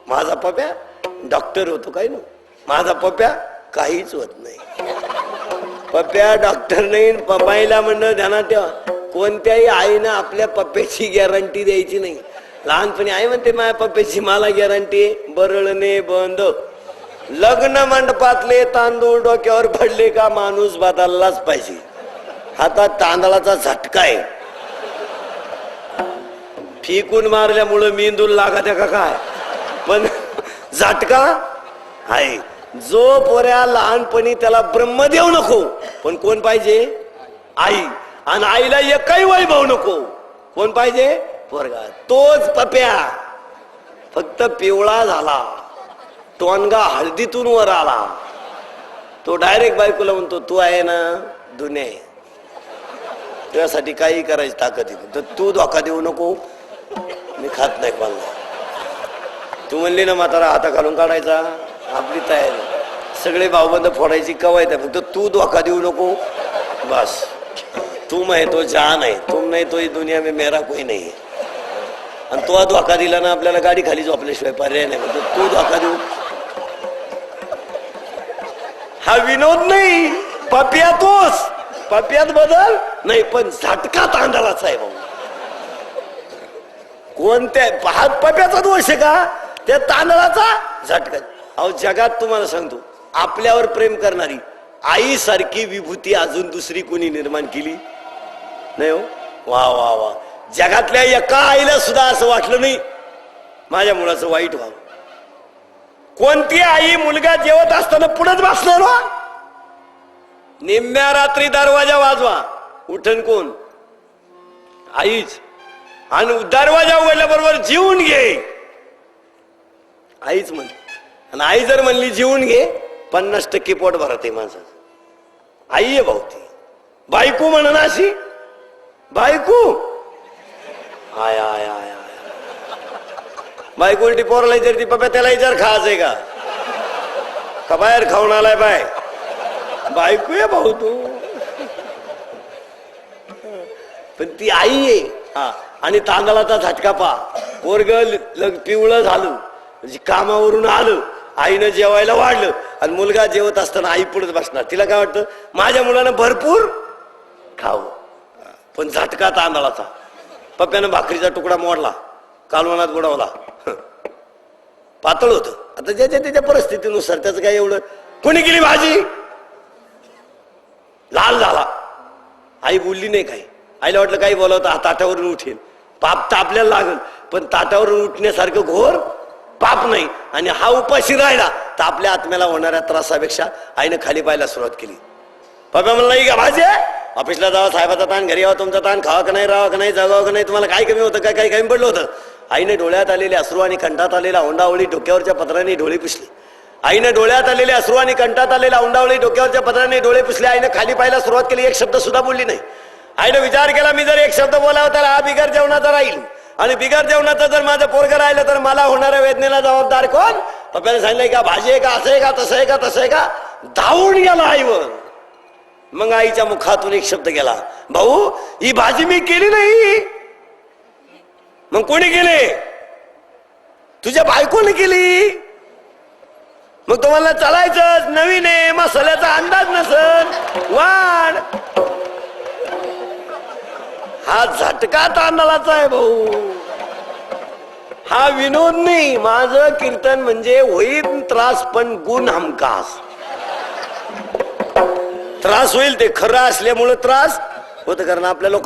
माझा पप्या डॉक्टर होतो काय ना, माझा पप्या काहीच होत नाही. पप्या डॉक्टर नाही, पप्पाईला म्हणणं ध्यानात ठेवा, कोणत्याही आईनं आपल्या पप्प्याची गॅरंटी द्यायची नाही. लहानपणी आई म्हणते माझ्या पप्प्याची मला गॅरंटी आहे, बरळणे बंद. लग्न मंडपातले तांदूळ डोक्यावर पडले का माणूस बदललाच पाहिजे. हातात तांदळाचा झटका आहे, फिकून मारल्यामुळं मेंदूला लागत का काय, पण झटका आहे. जो पोऱ्या लहानपणी त्याला ब्रह्मदेव नको, पण कोण पाहिजे? आई. आणि आईला एकही वैभव नको, कोण पाहिजे? पोरगा. तोच पप्या फक्त पिवळा झाला, टोनगा हळदीतून वर आला, तो डायरेक्ट बायकोला म्हणतो तू आहे ना दुनिया आहे, तुझ्यासाठी काही करायची ताकद आहे, तर तू धोका देऊ नको, मी खात नाही कोणाला. तू म्हणली ना म्हातारा हाता घालून काढायचा, आपली तयारी. सगळे भाऊबंद फोडायची कवायत आहे, फक्त तू धोका देऊ नको बस. तुम है तो जान है, तुम नहीं तो दुनिया में मेरा कोई नहीं है. आणि तो धोका दिला ना आपल्याला गाडी खाली झोपल्याशिवाय पर्याय नाही, म्हणजे तू धोका देऊ. हा विनोद नाही, पप्या तोच. पप्यात बदल नाही, पण झटका तांदळाचा आहे भाऊ. कोणत्या हात पप्याचा दोष आहे का? त्या तांदळाचा झटका. अहो जगात तुम्हाला सांगतो, आपल्यावर प्रेम करणारी आई सारखी विभूती अजून दुसरी कोणी निर्माण केली नाही. हो वा वा वा. जगातल्या एका आईला सुद्धा असं वाटलं नाही माझ्या मुलाचं वाईट व्हावं. कोणती आई मुलगा जेवत असताना पुढेच बसणार वा? निम्म्या रात्री दरवाजा वाजवा, उठन कोण? आईच. आणि दरवाजा उघडल्याबरोबर जेवून घे, आईच म्हणते. आणि आई जर म्हणली जेवून घे, 50% पोट भरत आहे माझं. आई आहे भाऊ ती. बायको म्हणून अशी बायको आय आय आय आय. बायको उलटी पोरला विचारती पप्पा त्याला विचार खायचं आहे का बाहेर खाऊन आलाय बाय. बायको आहे भाऊ तू, पण ती आई आहे. हा. आणि तांदळाचा झटका पा. पोरग पिवळं झालं म्हणजे कामावरून आलं, आईनं जेवायला वाढलं, आणि मुलगा जेवत असताना आई पुढे बसणार. तिला काय वाटतं? माझ्या मुलानं भरपूर खावं, पण झटका तांदळाचा. पप्प्यानं भाकरीचा तुकडा मोडला, कालवनात बुडवला, पातळ होतं. आता ज्याच्या त्याच्या परिस्थितीनुसार त्याचं काय एवढं. कोणी केली भाजी, लाल झाला. आई बोलली नाही काही. आईला वाटलं काही बोलावतं, ताटावरून उठेल, पाप तर आपल्याला लागल, पण ताटावरून उठण्यासारखं घोर पाप नाही. आणि हा उपाशी राहिला तर आपल्या आत्म्याला होणाऱ्या त्रासापेक्षा आईनं खाली पाहायला सुरुवात केली. पप्पा म्हणला नाही का भाजी आहे, ऑफिसला जावा, साहेबाचा ताण, घरी यावं, तुमचा ताण, खावा का नाही, राहावा का नाही, जगावं का नाही, तुम्हाला काय कमी होतं, काय काही कमी पडलं होतं. आईने डोळ्यात आलेले अश्रू आणि कंठात आलेला हुंडावळी डोक्यावरच्या पत्राने डोळे पुसले. आईने डोळ्यात आलेले अश्रू आणि कंठात आलेला हुंडावळी डोक्यावरच्या पत्राने डोळे पुसले. आईने खाली पाहायला सुरुवात केली. एक शब्द सुद्धा बोलली नाही. आईने विचार केला, मी जर एक शब्द बोलावं तर हा बिगर जेवणाचा राहील, आणि बिगर जेवणाचं जर माझं पोरगं राहिलं तर मला होणाऱ्या वेदनेला जबाबदार कोण? पप्पाने सांगितलंय का भाजी आहे का, असं आहे का, तसं आहे का, तसं आहे का. धावून गेला आईवर. मग आईच्या मुखातून एक शब्द गेला, भाऊ ही भाजी मी केली नाही. मग कोणी केली? तुझ्या बायकोने केली. मग तुम्हाला चालायचं नवीन आहे, मसाल्याचा अंदाज नसल, वाढ. हा झटका तांदळाचा आहे भाऊ, हा विनोद नाही. माझं कीर्तन म्हणजे होईल त्रास, पण गुण हमखास. त्रास होईल ते खरं असल्यामुळे त्रास होत, कारण आपल्या लोक